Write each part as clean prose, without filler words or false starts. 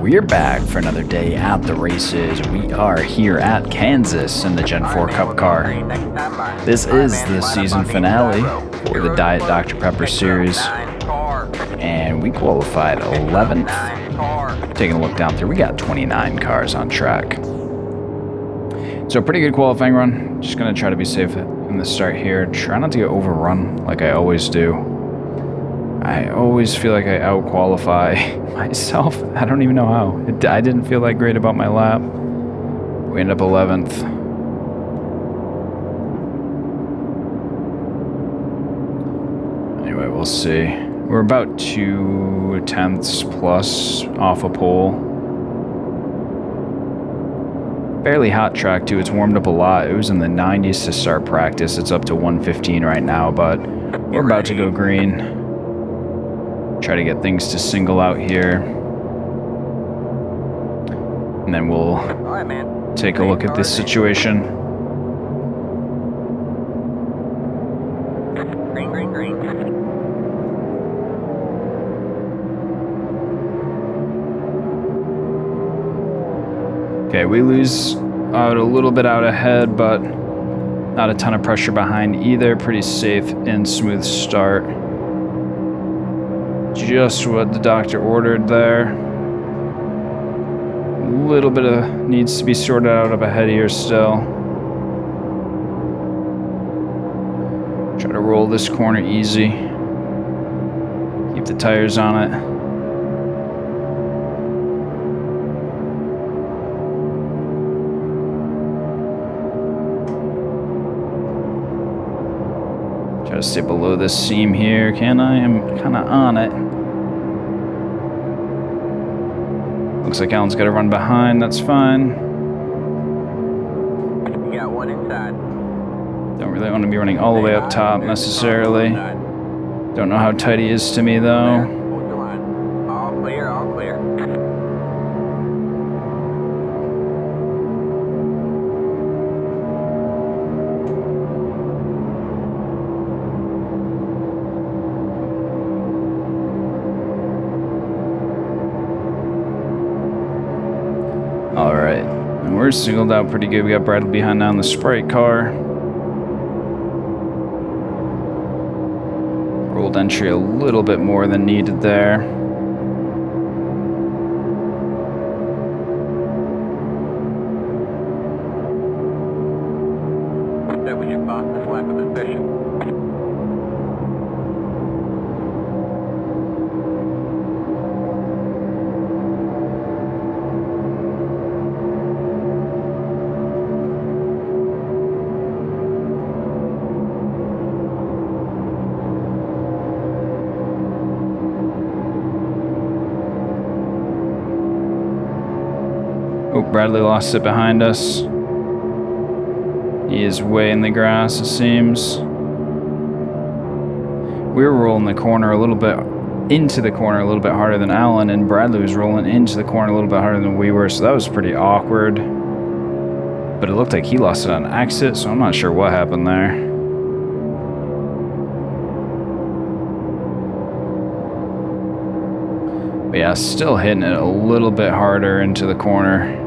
We're back for another day at the races. We are here at Kansas in the Gen 4 Cup car. This is the season finale for the Diet Dr. Pepper series, and we qualified 11th. Taking a look down through, we got 29 cars on track. So a pretty good qualifying run. Just going to try to be safe in the start here. Try not to get overrun like I always do. I always feel like I out-qualify myself. I don't even know how. I didn't feel that great about my lap. We ended up 11th. Anyway, we'll see. We're about 2 tenths plus off a pole. Fairly hot track too. It's warmed up a lot. It was in the 90s to start practice. It's up to 115 right now, but we're about to go green. Try to get things to single out here. And then we'll take a look at this situation. Green. Okay, we lose out a little bit out ahead, but not a ton of pressure behind either. Pretty safe and smooth start. Just what the doctor ordered there. A little bit of needs to be sorted out up ahead here still. Try to roll this corner easy. Keep the tires on it. Try to stay below this seam here, can I? I'm kind of on it. Looks like Alan's got to run behind, that's fine. You got one inside. Don't really want to be running all the way up top necessarily. Don't know how tight he is to me though. Hold the line. All clear. Alright, and we're singled out pretty good. We got Bradley behind now in the Sprite car. Rolled entry a little bit more than needed there. That was your fastest lap of the session. Oh, Bradley lost it behind us. He is way in the grass, it seems. We were rolling the corner a little bit, into the corner a little bit harder than Alan, and Bradley was rolling into the corner a little bit harder than we were, so that was pretty awkward. But it looked like he lost it on exit, so I'm not sure what happened there. But yeah, still hitting it a little bit harder into the corner.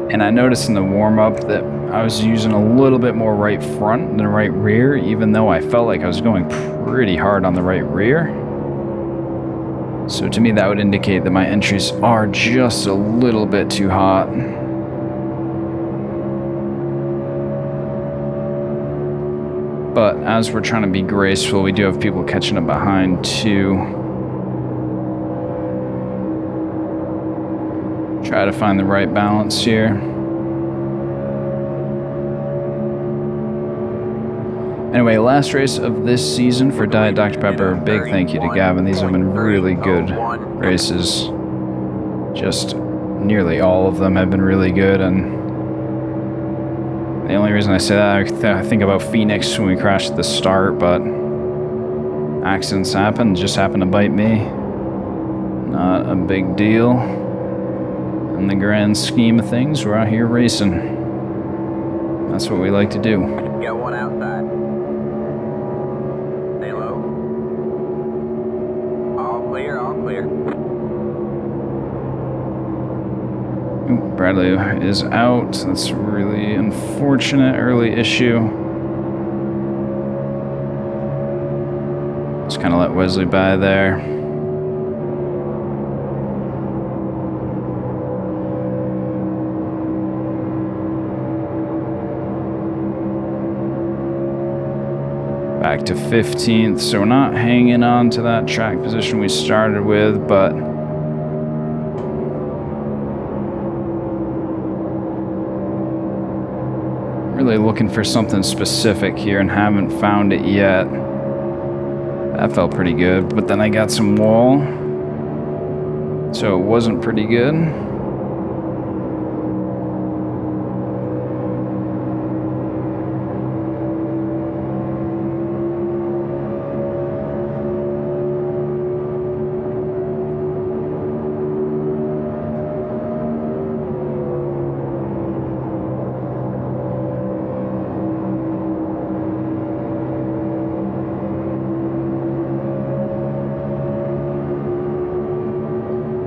And I noticed in the warm-up that I was using a little bit more right front than right rear, even though I felt like I was going pretty hard on the right rear. So to me, that would indicate that my entries are just a little bit too hot. But as we're trying to be graceful, we do have people catching up behind too. Try to find the right balance here. Anyway, last race of this season for Diet Dr. Pepper. Big thank you to Gavin. These have been really good races. Just nearly all of them have been really good, and the only reason I say that, I think about Phoenix when we crashed at the start, but accidents happen, just happened to bite me. Not a big deal. In the grand scheme of things, we're out here racing. That's what we like to do. Got one outside. Stay low. All clear. Ooh, Bradley is out. That's really unfortunate. Early issue. Just kind of let Wesley by there. Back to 15th, so we're not hanging on to that track position we started with, but really looking for something specific here and haven't found it yet. That felt pretty good, but then I got some wall, so it wasn't pretty good.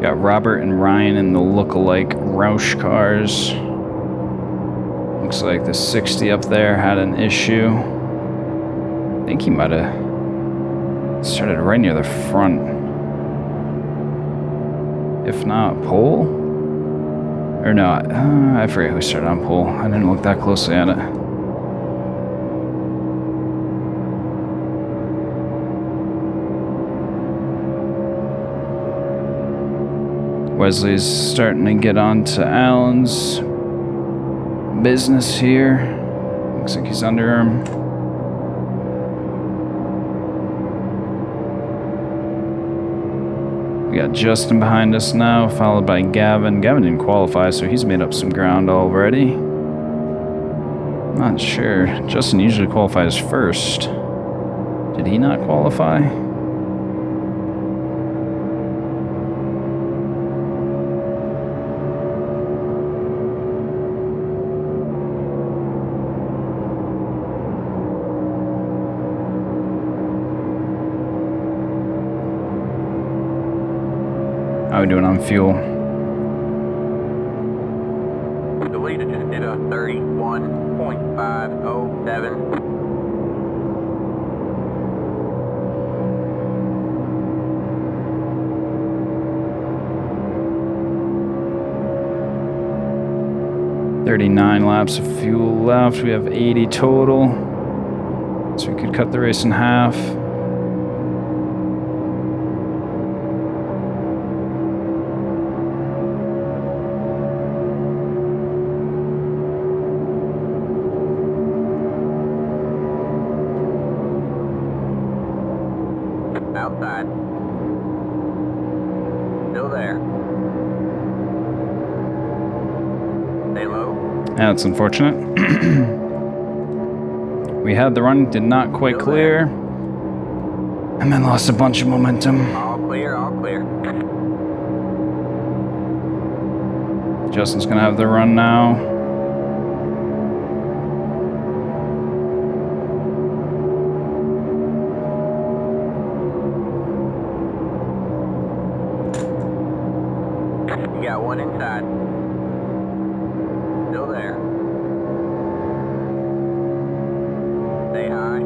Got Robert and Ryan in the look-alike Roush cars. Looks like the 60 up there had an issue. I think he might have started right near the front. If not, pole? Or no, I forget who started on pole. I didn't look that closely at it. Wesley's starting to get on to Alan's business here. Looks like he's under him. We got Justin behind us now, followed by Gavin. Gavin didn't qualify, so he's made up some ground already. Not sure. Justin usually qualifies first. Did he not qualify? How are we doing on fuel? The leader just did a 31.507. $39 laps of fuel left. We have 80 total. So we could cut the race in half. Outside. Still there. Stay low. That's unfortunate. We had the run, did not quite clear. And then lost a bunch of momentum. All clear, all clear. Justin's gonna have the run now. You got one inside. Still there. Stay high.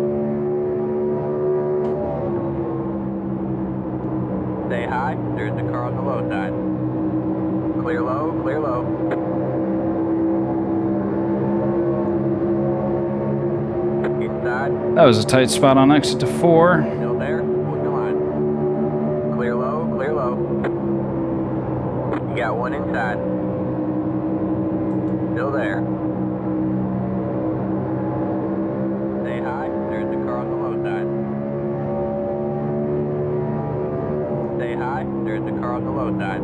Stay high. There's the car on the low side. Clear low, clear low. Inside. That was a tight spot on exit to 4. Still there. Hold your line. Clear low, clear low. You got one inside. Still there. Stay high. There's the car on the low side. Stay high. There's the car on the low side.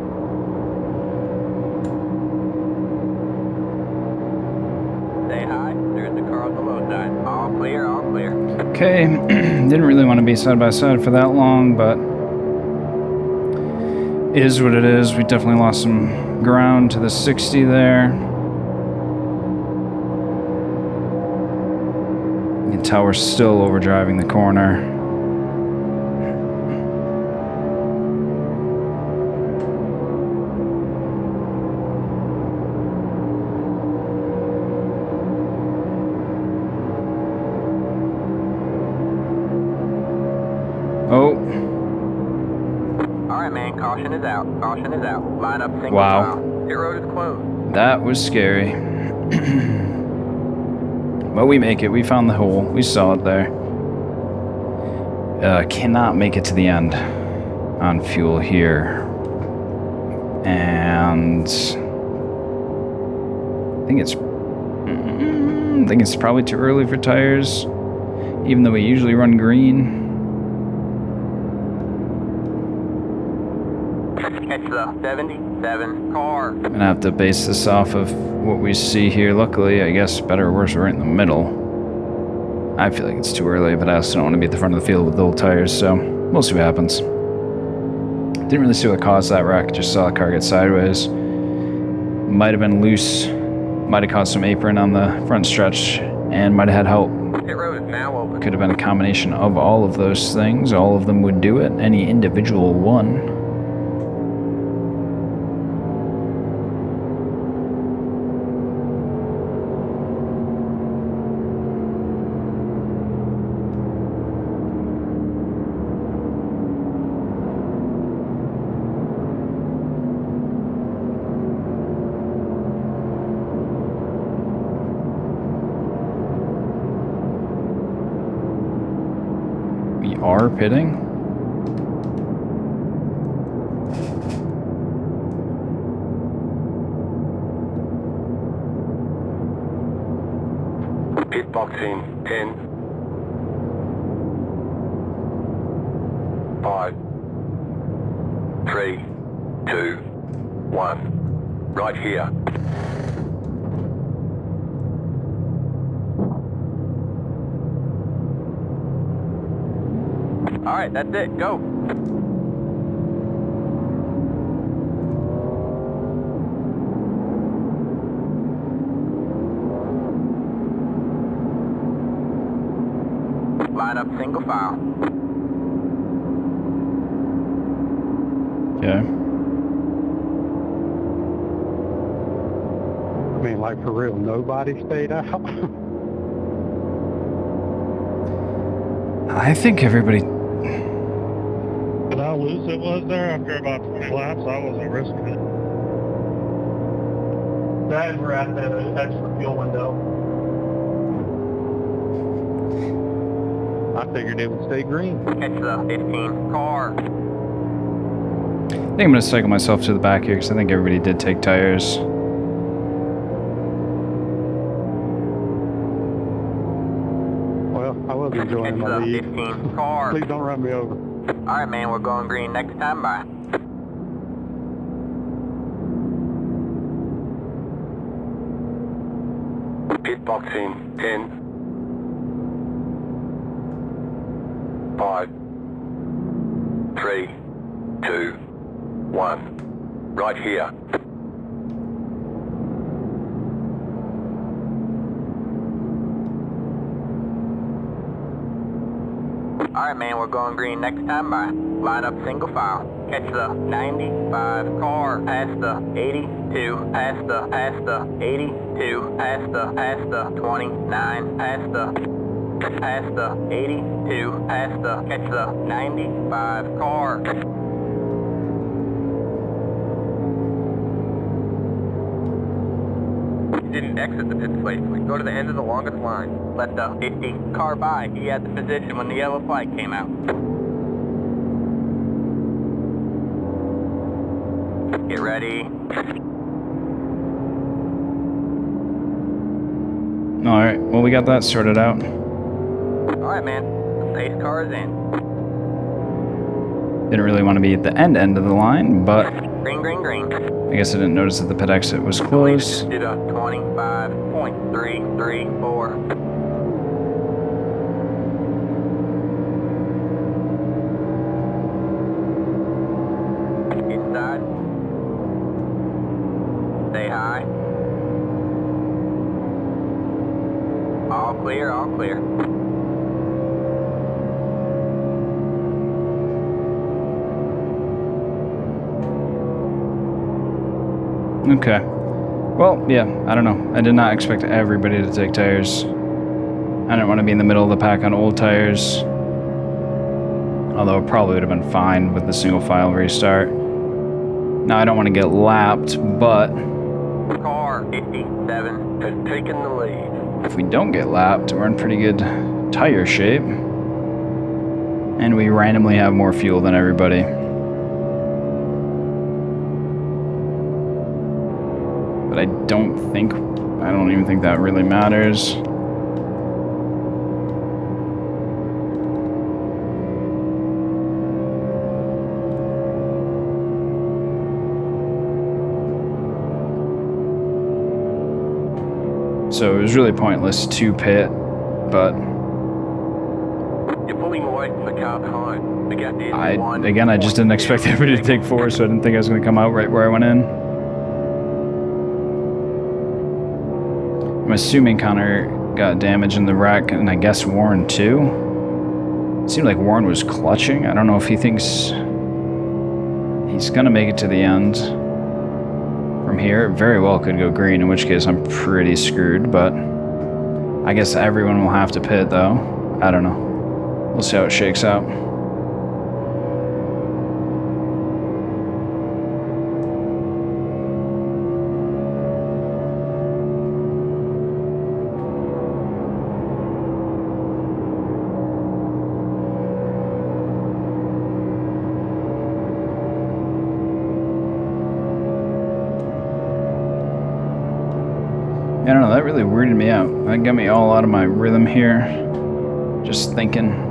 Stay high. There's the car on the low side. All clear, all clear. Okay, didn't really want to be side by side for that long, but is what it is. We definitely lost some ground to the 60 there. You can tell we're still overdriving the corner. man, caution is out. Caution is out. Line up single Wow. file. Pit road is closed. That was scary. But we make it. We found the hole. We saw it there. Cannot make it to the end on fuel here. And I think it's probably too early for tires, even though we usually run green. Catch the 77 car. I'm gonna have to base this off of what we see here. Luckily, I guess better or worse, we're right in the middle. I feel like it's too early, but I also don't want to be at the front of the field with old tires, so we'll see what happens. Didn't really see what caused that wreck, just saw the car get sideways. Might have been loose, might have caused some apron on the front stretch, and might have had help. Pit road is now open. Could have been a combination of all of those things. All of them would do it, any individual one. We are pitting. Pit box in 10, 5, 3, 2, 1. Right here. All right, that's it. Go. Line up single file. Okay. I mean, like for real, nobody stayed out. I think everybody. And how loose it was there after about 20 laps, I wasn't risking it. Guys were at the extra fuel window. I figured they would stay green. Catch the 15 car. I think I'm gonna cycle myself to the back here because I think everybody did take tires. Well, I was Catch enjoying my the lead. 15 car. Please don't run me over. All right, man, we're going green next time. Bye. Pit box in 10, 5, 3, 2, 1. Right here. All right, man, we're going green next time. Bye. Line up single file. Catch the 95 car. Pass the 82. Pass the 82. Pass the 29. Pass the 82. Catch the 95 car. Didn't exit the pit place. We go to the end of the longest line. Let the 50 car by. He had the position when the yellow flag came out. Get ready. Alright, well, we got that sorted out. Alright, man. The pace car is in. Didn't really want to be at the end of the line, but Green, green, green. I guess I didn't notice that the pit exit was closed. Did a 25.334. Inside. Stay high. All clear, all clear. Okay. Well, yeah, I don't know. I did not expect everybody to take tires. I didn't want to be in the middle of the pack on old tires. Although it probably would have been fine with the single file restart. Now, I don't want to get lapped, but Car 57 has taken the lead. if we don't get lapped, we're in pretty good tire shape. And we randomly have more fuel than everybody. But I don't even think that really matters. So it was really pointless to pit, but You're pulling away from the car behind. The gap is I just didn't expect everybody to take 4, so I didn't think I was going to come out right where I went in. I'm assuming Connor got damage in the wreck, and I guess Warren too. It seemed like Warren was clutching. I don't know if he thinks he's going to make it to the end. From here, it very well could go green, in which case I'm pretty screwed, but I guess everyone will have to pit, though. I don't know. We'll see how it shakes out. I don't know, that really weirded me out. That got me all out of my rhythm here. Just thinking.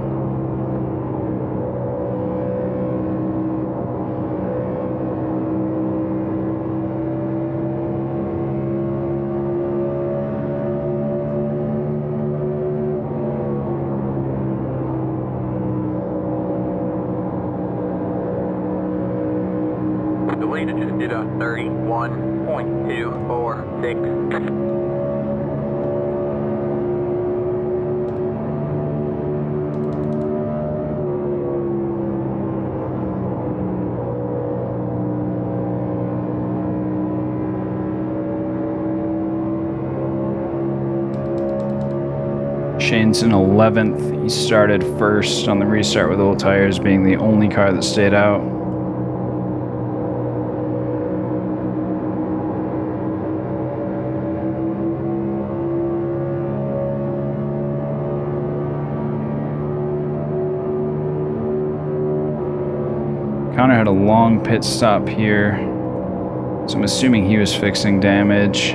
The leader just did a 31.246. Shane's in 11th. He started first on the restart with old tires, being the only car that stayed out. Connor had a long pit stop here, so I'm assuming he was fixing damage.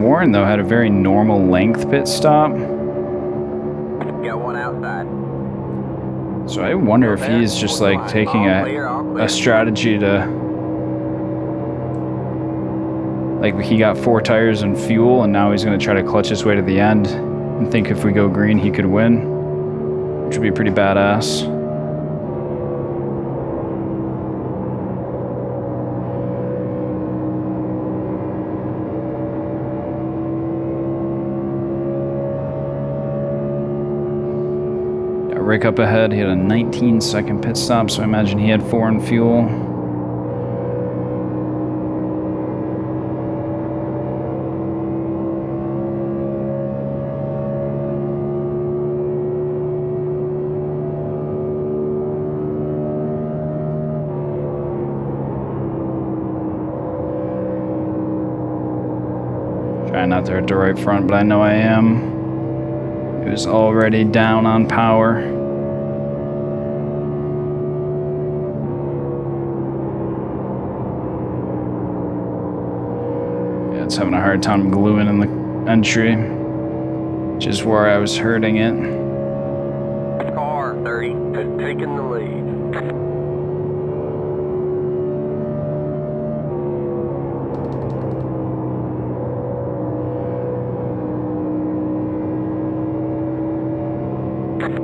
Warren, though, had a very normal length pit stop. Got one outside. So I wonder if he's just like taking a strategy to, like, he got 4 tires and fuel, and now he's going to try to clutch his way to the end and think if we go green he could win, which would be pretty badass. Rick up ahead, he had a 19-second pit stop, so I imagine he had 4 in fuel. Trying not to hurt the right front, but I know I am. He was already down on power. It's having a hard time gluing in the entry, which is where I was hurting it. Car 30 has taken the lead.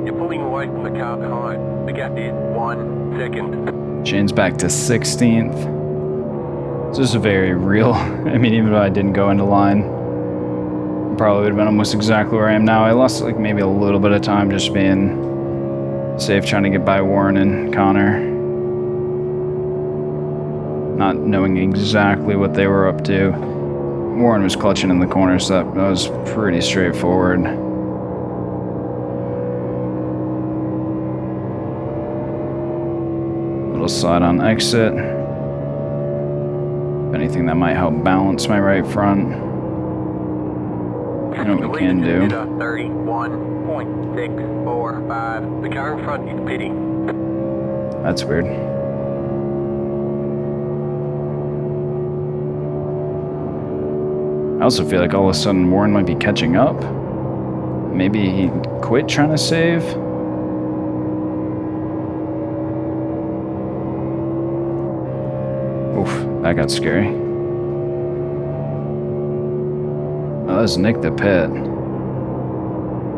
You're pulling away from the car behind. The gap is 1 second. Shane's back to 16th. This is very real. I mean, even if I didn't go into line, probably would have been almost exactly where I am now. I lost like maybe a little bit of time just being safe, trying to get by Warren and Connor, not knowing exactly what they were up to. Warren was clutching in the corner, so that was pretty straightforward. little slide on exit. If anything, that might help balance my right front. You know what we can do. 31.645. The car in front is pitting. That's weird. I also feel like all of a sudden Warren might be catching up. Maybe he quit trying to save. Oof, that got scary. Oh, that's Nick the Pit.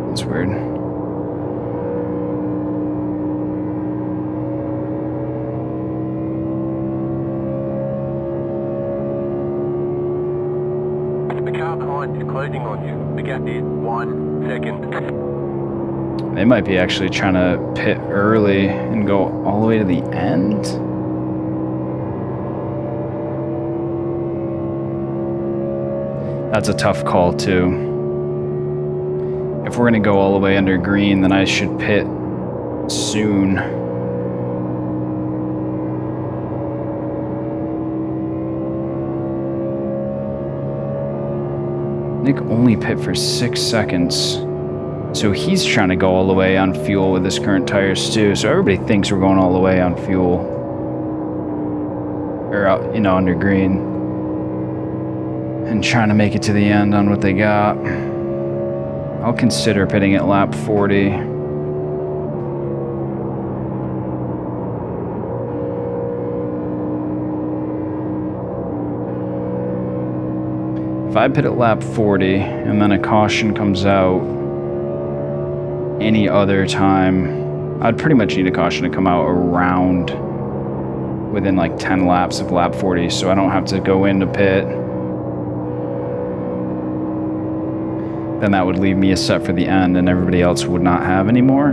That's weird. The car behind is closing on you. The gap is 1 second. They might be actually trying to pit early and go all the way to the end. That's a tough call too. If we're gonna go all the way under green, then I should pit soon. Nick only pit for 6 seconds. So he's trying to go all the way on fuel with his current tires too. So everybody thinks we're going all the way on fuel. Or out, you know, under green. And trying to make it to the end on what they got. I'll consider pitting at lap 40. If I pit at lap 40 and then a caution comes out any other time, I'd pretty much need a caution to come out around within like 10 laps of lap 40 so I don't have to go into pit. Then that would leave me a set for the end and everybody else would not have any more.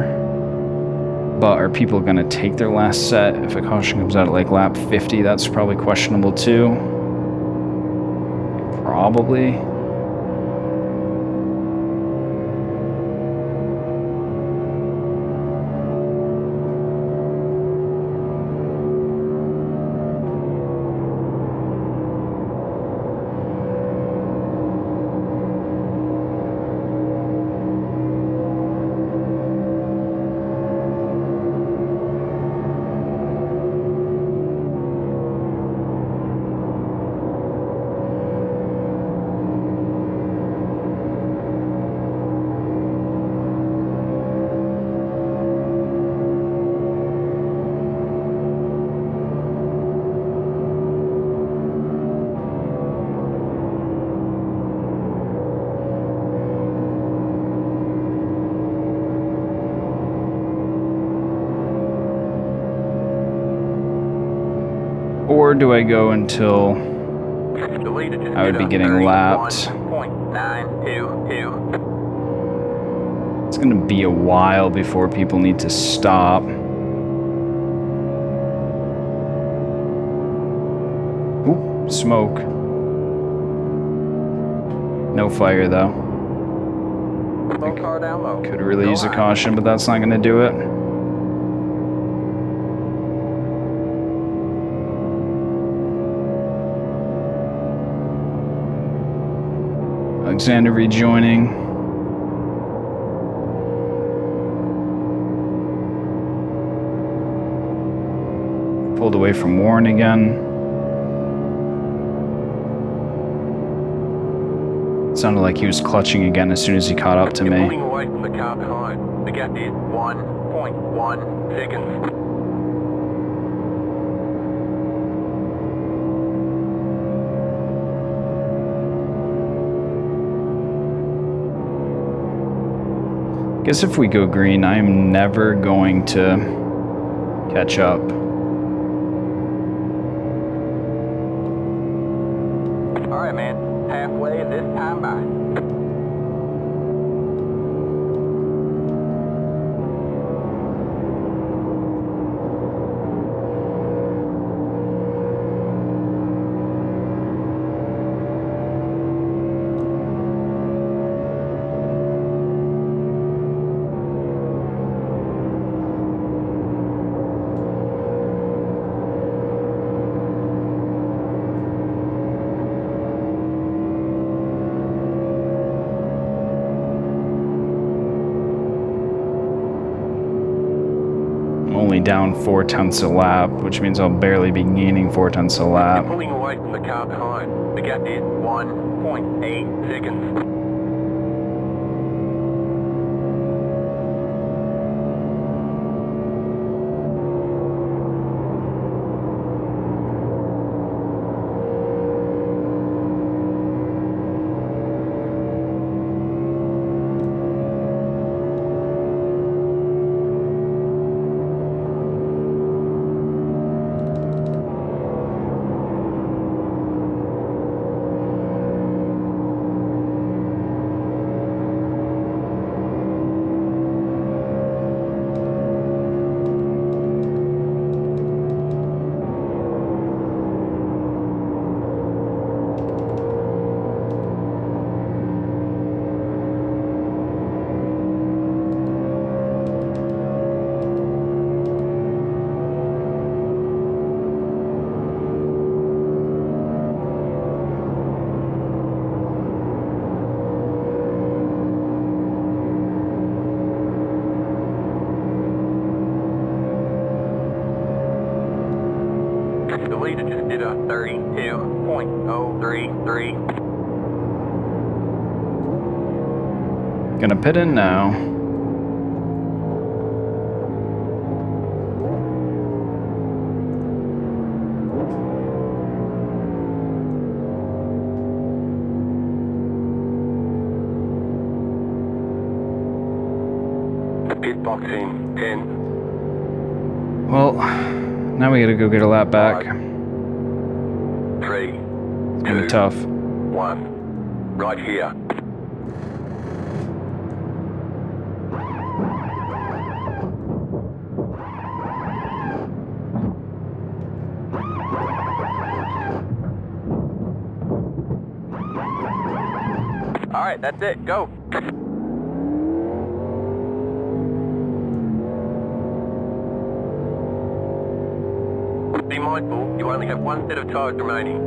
But are people going to take their last set if a caution comes out at like lap 50? That's probably questionable too. Probably. Or do I go until I would be getting lapped? It's going to be a while before people need to stop. Ooh, smoke. No fire though. Could really use a caution, but that's not going to do it. Alexander rejoining. Pulled away from Warren again. It sounded like he was clutching again as soon as he caught up to me. Pulling away from the car behind. The gap is 1.1 seconds. Guess if we go green, I am never going to catch up. All right, man. Halfway this time by. down 4 tenths a lap, which means I'll barely be gaining 4 tenths a lap. Pulling away from the car behind. The gap is 1.8 seconds. The leader just did a 32.033. Gonna pit in now. Pit box in 10. Well, now we gotta go get a lap back. 3, It's gonna be tough. 1. Right here. Alright, that's it. Go. Be mindful, you only have one set of tires remaining.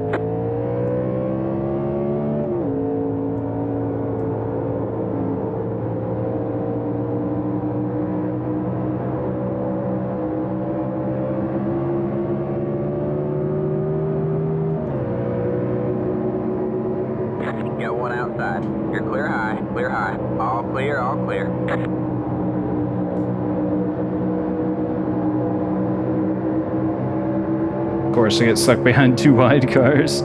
Got one outside. You're clear high. Clear high. All clear, all clear. Of course, I get stuck behind 2 wide cars.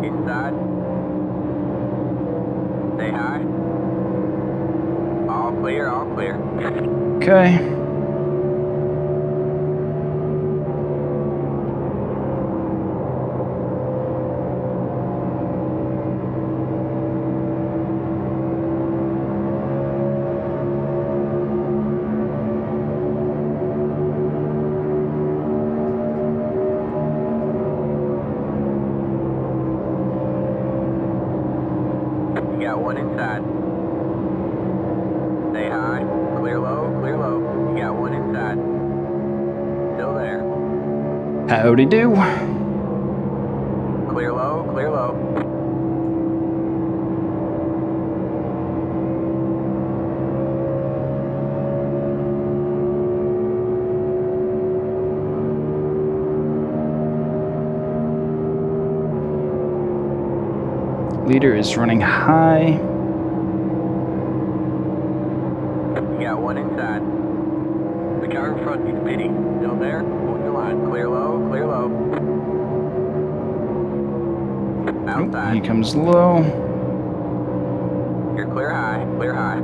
Inside. Stay high. All clear, all clear. Okay. You got one inside. Stay high. Clear low, clear low. You got one inside. Still there. Howdy do. Clear low, clear low. Leader is running high. You got one inside. The car in front is pitting. Still there? Hold your line. Clear low, clear low. Oh, Outside. he comes low. You're clear high, clear high.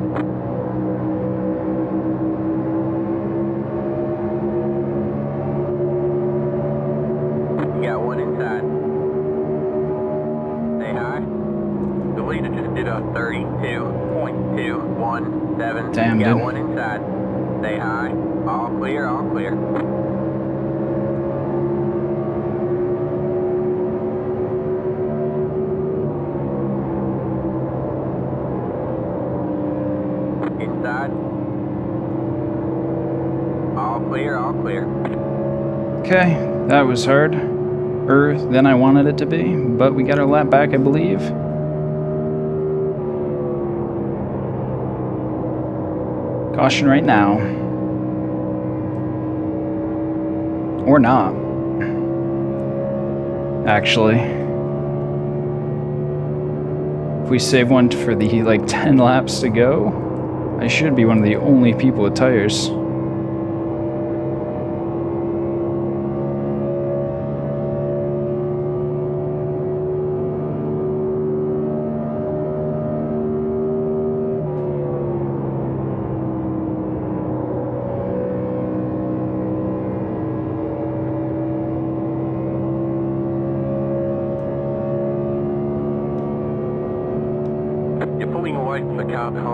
You got one inside. Stay high. The leader just did a 32.217. Damn, You got dude. one inside. Stay high. All clear, all clear. Inside. All clear, all clear. Okay, that was hard. than I wanted it to be, but we got our lap back, I believe. Caution right now. Or not. Actually. If we save one for the, like, 10 laps to go, I should be one of the only people with tires.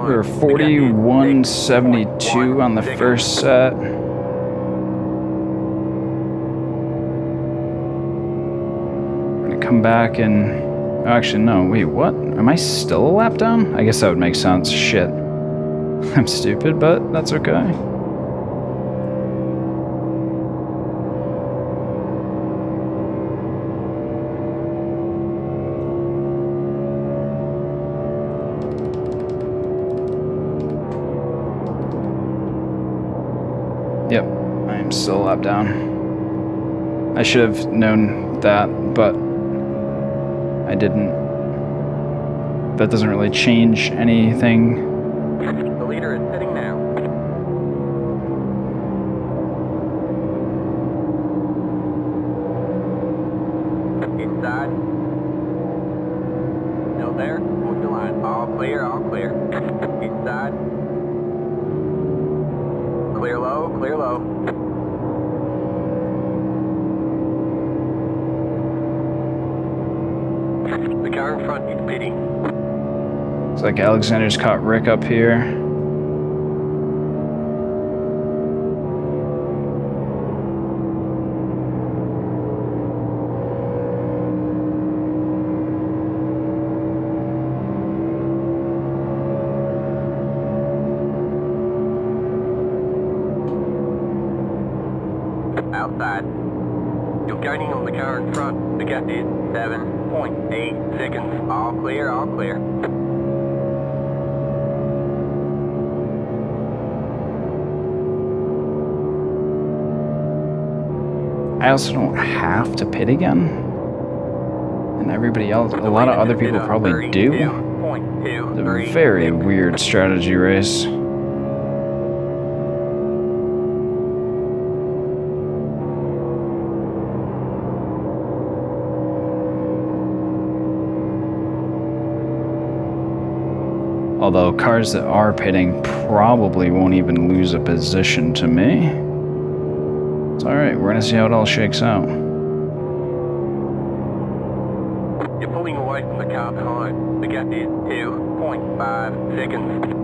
We were 41.72 on the first set. I'm gonna come back and... Oh, actually, no. Wait, what? Am I still a lap down? I guess that would make sense. Shit. I'm stupid, but that's okay. Yep, I'm still a lap down. I should have known that, but I didn't. That doesn't really change anything. The leader is sitting now. Inside. Still there? Move the line. All clear, all clear. Inside. Clear low, clear low. The car in front needs pitting. It's like Alexander's caught Rick up here. Outside. You're gaining on the car in front. The gap is 7.8 seconds. All clear, all clear. I also don't have to pit again. And everybody else, a lot of other people probably do. It's a very weird strategy race. Although cars that are pitting probably won't even lose a position to me. It's alright, we're gonna see how it all shakes out. You're pulling away from the car behind. The gap is 2.5 seconds.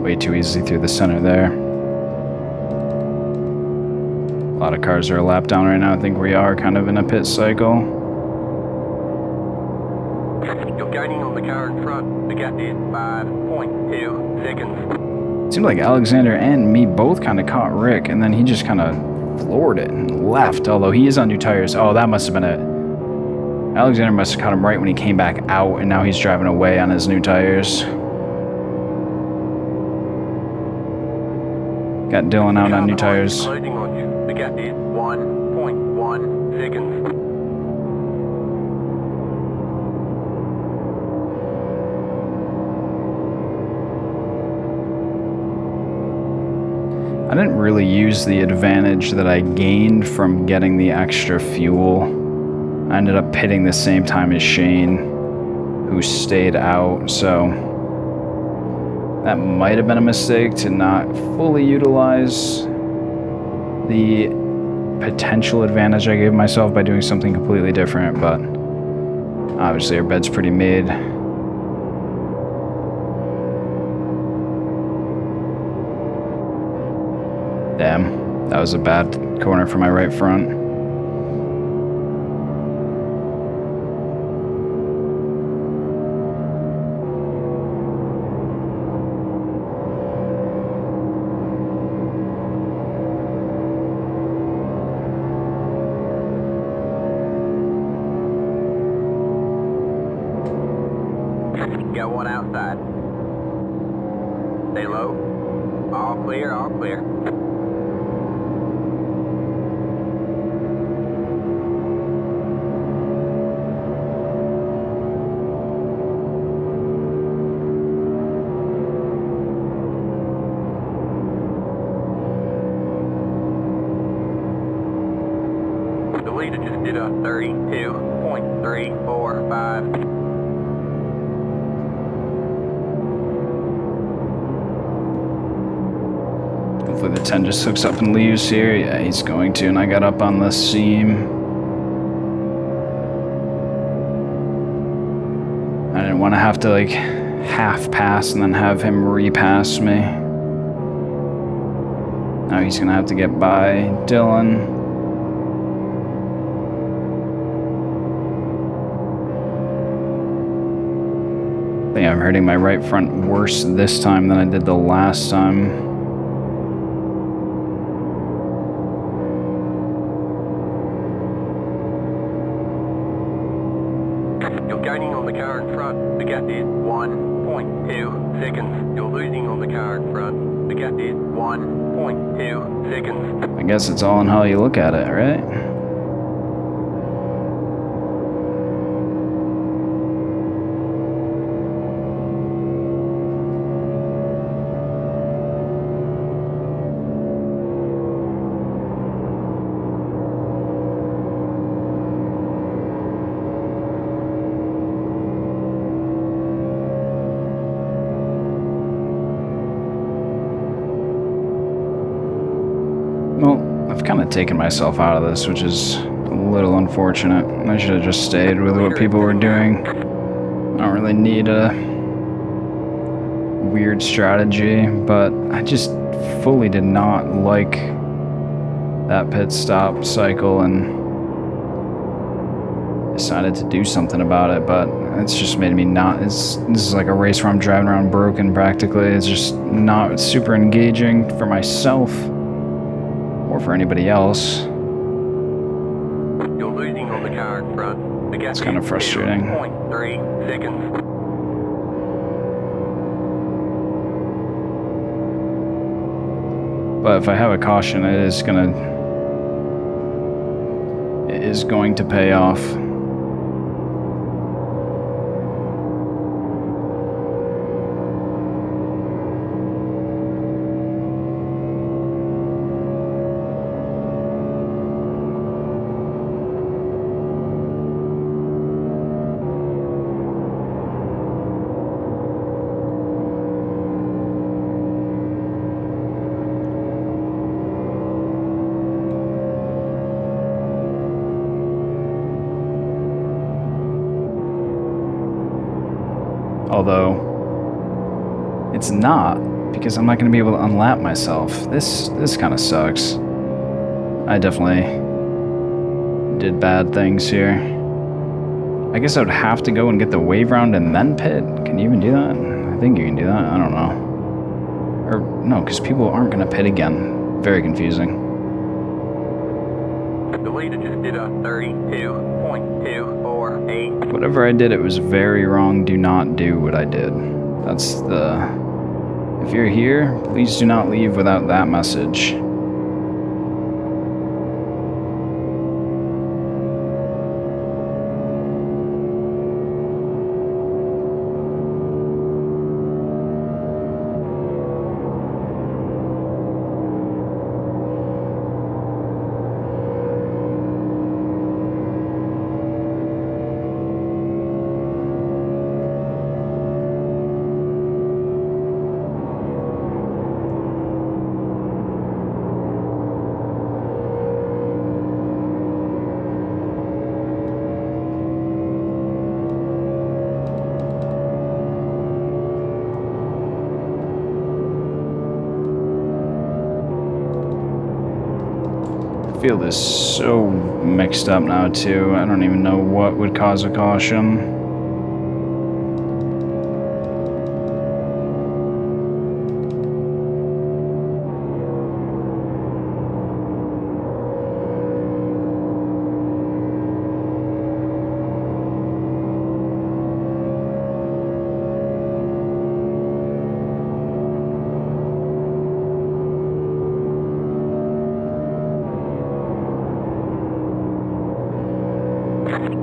Way too easy through the center there. A lot of cars are a lap down right now. I think we are kind of in a pit cycle. You're gaining on the car in front. The gap is 5.2 seconds. It seemed like Alexander and me both kind of caught Rick, and then he just kind of floored it and left, although he is on new tires. Oh, that must have been it. Alexander must have caught him right when he came back out, and now he's driving away on his new tires. Got Dylan out on new tires. Closing on you. The gap is 1.1 seconds. I didn't really use the advantage that I gained from getting the extra fuel. I ended up pitting the same time as Shane, who stayed out, so that might have been a mistake to not fully utilize the potential advantage I gave myself by doing something completely different, but obviously our bed's pretty made. Damn, that was a bad corner for my right front. Got one outside. Stay low. All clear, all clear. The leader just did a 32.345. Hopefully the 10 just hooks up and leaves here. Yeah, he's going to, and I got up on the seam. I didn't want to have to like half pass and then have him repass me. Now he's gonna have to get by Dylan. I think I'm hurting my right front worse this time than I did the last time. You're gaining on the car in front. The gap is 1.2 seconds. You're losing on the car in front. The gap is 1.2 seconds. I guess it's all in how you look at it, right? Well, I've kind of taken myself out of this, which is a little unfortunate. I should have just stayed with what people were doing. I don't really need a weird strategy, but I just fully did not like that pit stop cycle and decided to do something about it, but it's just made me not, this is like a race where I'm driving around broken practically. It's just not super engaging for myself or for anybody else. You're losing on the car in front. The gap It's kind of frustrating. 0.3 seconds. But if I have a caution, it is going to pay off. Although, it's not, because I'm not going to be able to unlap myself. This kind of sucks. I definitely did bad things here. I guess I would have to go and get the wave round and then pit. Can you even do that? I think you can do that. I don't know. Or, no, because people aren't going to pit again. Very confusing. The leader just did a 32.248. Whatever I did, it was very wrong. Do not do what I did. That's the... If you're here, please do not leave without that message. field is so mixed up now too. I don't even know what would cause a caution.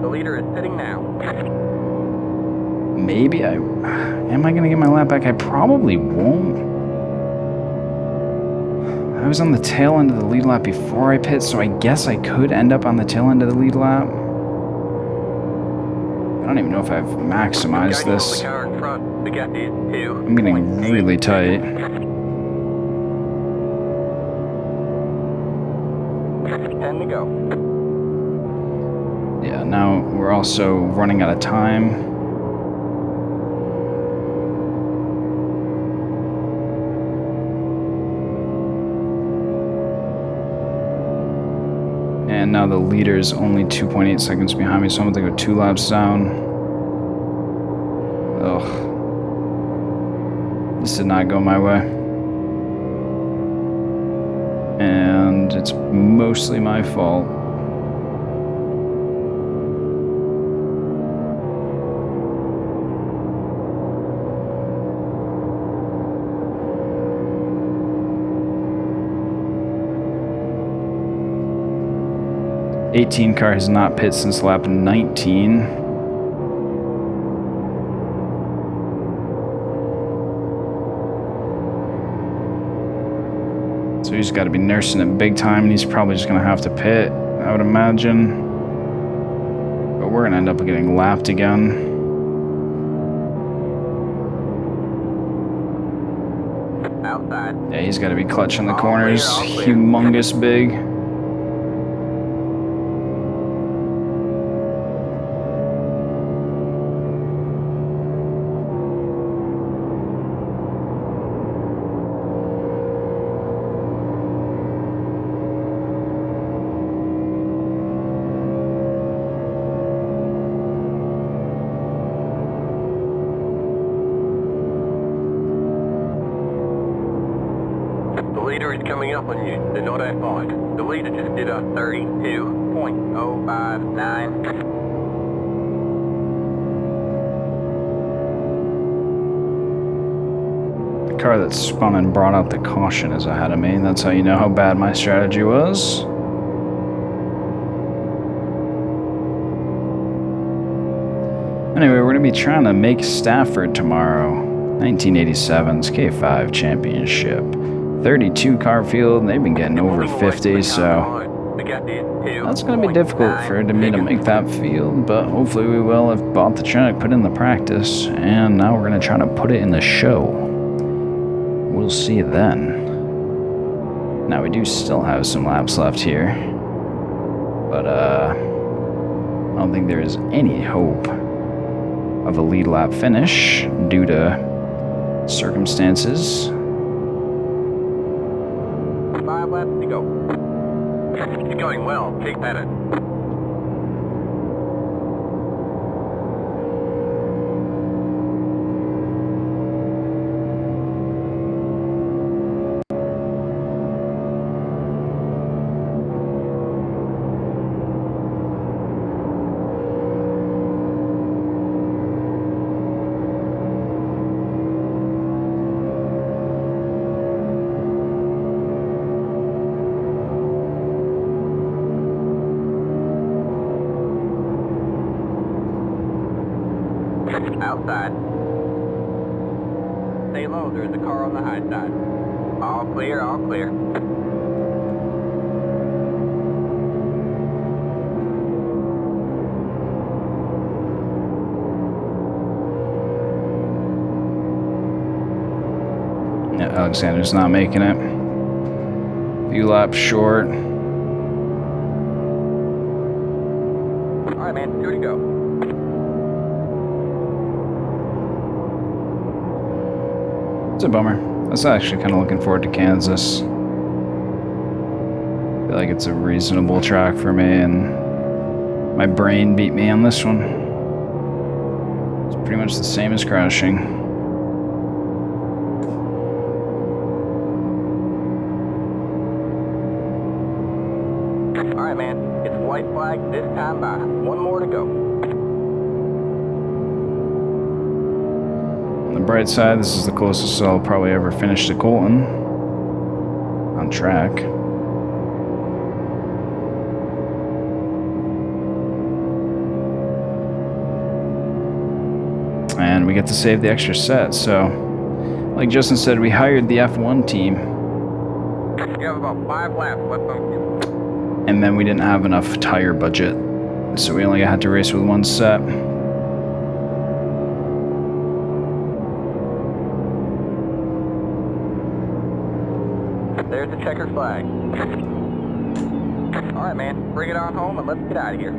The leader is sitting now. Maybe I... Am I going to get my lap back? I probably won't. I was on the tail end of the lead lap before I pit, so I guess I could end up on the tail end of the lead lap. I don't even know if I've maximized this. I'm getting really tight. 10 to go. Yeah, now we're also running out of time. And now the leader is only 2.8 seconds behind me, so I'm going to go 2 laps down. Ugh. This did not go my way. And it's mostly my fault. '18 car has not pit since lap 19. So he's got to be nursing it big time, and he's probably just going to have to pit, I would imagine. But we're going to end up getting lapped again. Outside. Yeah, he's got to be clutching the corners. Humongous big. The leader is coming up on you. They're not at 5. The leader just did a 32.059. The car that spun and brought out the caution is ahead of me. That's how you know how bad my strategy was. Anyway, we're going to be trying to make Stafford tomorrow. 1987's K5 Championship. 32 car field, and they've been getting over 50, so that's going to be difficult for me to make that field, but hopefully we will. I've bought the truck, put in the practice, and now we're going to try to put it in the show. We'll see then. Now we do still have some laps left here, but I don't think there is any hope of a lead lap finish due to circumstances. 5 laps to go. It's going well. Keep at it. Outside. Stay low, there's a car on the high side. All clear, all clear. Yeah, Alexander's not making it. Few laps short. Alright, man, 2 to go. It's a bummer. I was actually kind of looking forward to Kansas. feel like it's a reasonable track for me, and my brain beat me on this one. It's pretty much the same as crashing. Alright, man. It's white flag this time by. One more to go. On the bright side, this is the closest I'll probably ever finish to Colton on track. And we get to save the extra set, so like Justin said, we hired the F1 team. You have about 5 laps left on you. And then we didn't have enough tire budget, so we only had to race with one set. There's the checker flag. Alright, man. Bring it on home and let's get out of here.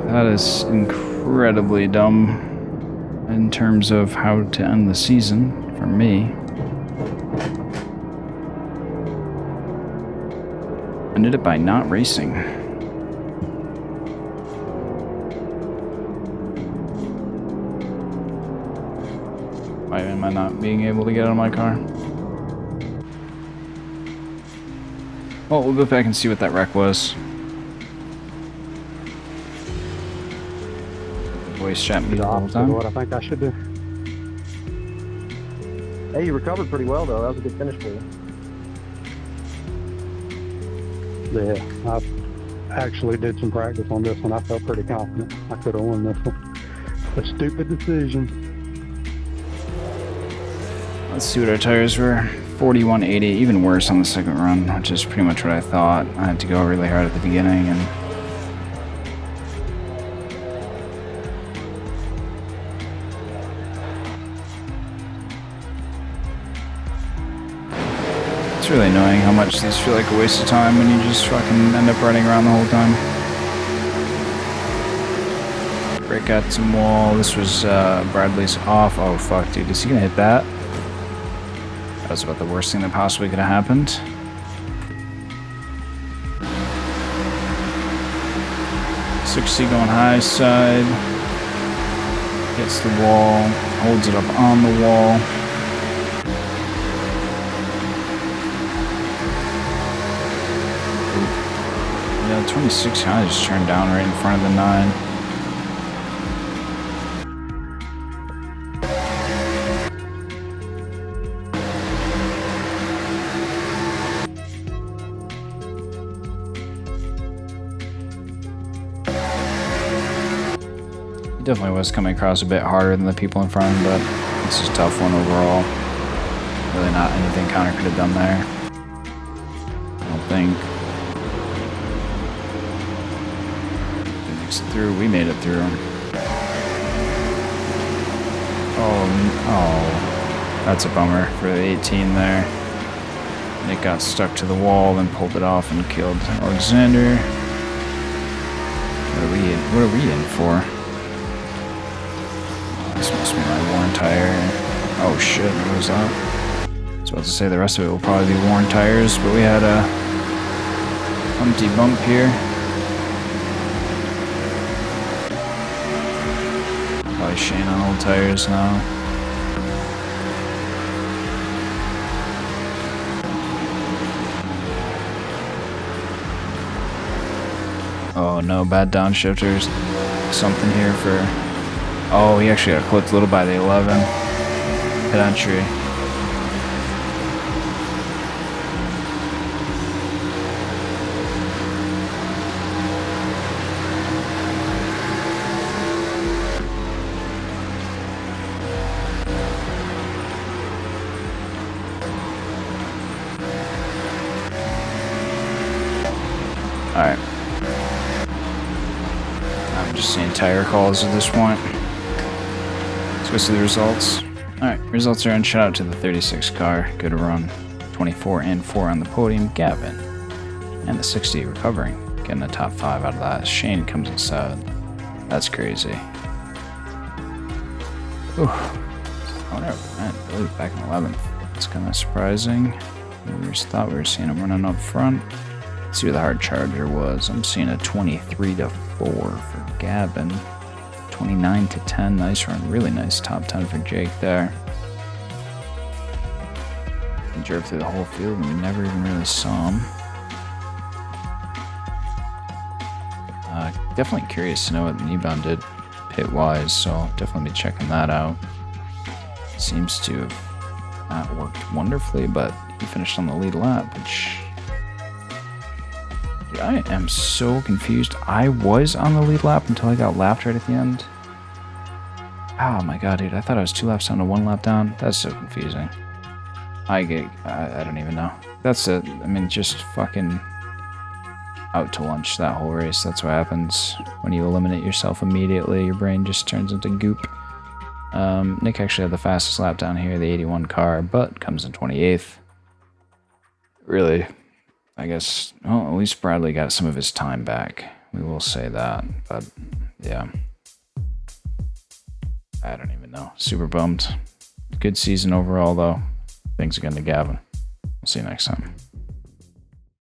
That is incredibly dumb in terms of how to end the season for me. Ended it by not racing. Why am I not being able to get out of my car? Well, we'll go back and see what that wreck was. Voice chat me the whole time. What I think I should do. Hey, you recovered pretty well, though. That was a good finish for you. Yeah, I actually did some practice on this one. I felt pretty confident I could have won this one. A stupid decision. Let's see what our tires were. 41.80, even worse on the second run, which is pretty much what I thought. I had to go really hard at the beginning, and it's really annoying how much these feel like a waste of time when you just fucking end up running around the whole time. Break out some wall. This was Bradley's off. Oh fuck, dude, is he gonna hit that? That was about the worst thing that possibly could have happened. .60 going high side. Gets the wall. Holds it up on the wall. Yeah, 26 kind of just turned down right in front of the 9. Definitely was coming across a bit harder than the people in front, but it's just a tough one overall. Really not anything Connor could have done there. I don't think. They mixed it through. We made it through. Oh, that's a bummer for the 18 there. Nick got stuck to the wall, then pulled it off and killed Alexander. What are we in for? This must be my worn tire. Oh shit, what was that? I was about to say the rest of it will probably be worn tires, but we had a empty bump here. Probably Shane on old tires now. Oh no, bad downshifters. Something here for... Oh, he actually got clipped a little by the 11. Hit entry. Alright. I'm just seeing tire calls at this point. Let's go see the results. Alright, results are in. Shout out to the 36 car. Good run. 24 and 4 on the podium. Gavin. And the 60 recovering. Getting a top 5 out of that. Shane comes in 7. That's crazy. Ooh. Oh no, man. Billy's back in 11th. It's kind of surprising. We just thought we were seeing him running up front. Let's see what the hard charger was. I'm seeing a 23-4 for Gavin. 29-10. Nice run. Really nice top 10 for Jake there. He drove through the whole field and we never even really saw him. Definitely curious to know what Kneebound did pit-wise, so I'll definitely be checking that out. Seems to have not worked wonderfully, but he finished on the lead lap, which... Dude, I am so confused. I was on the lead lap until I got lapped right at the end. Oh my god, dude, I thought I was 2 laps down to 1 lap down. That's so confusing. I don't even know. That's it. I mean, just fucking out to lunch that whole race. That's what happens when you eliminate yourself immediately. Your brain just turns into goop. Nick actually had the fastest lap down here, the 81 car, but comes in 28th. Really, I guess, well, at least Bradley got some of his time back. We will say that, but yeah. I don't even know. Super bummed. Good season overall, though. Thanks again to Gavin. We'll see you next time.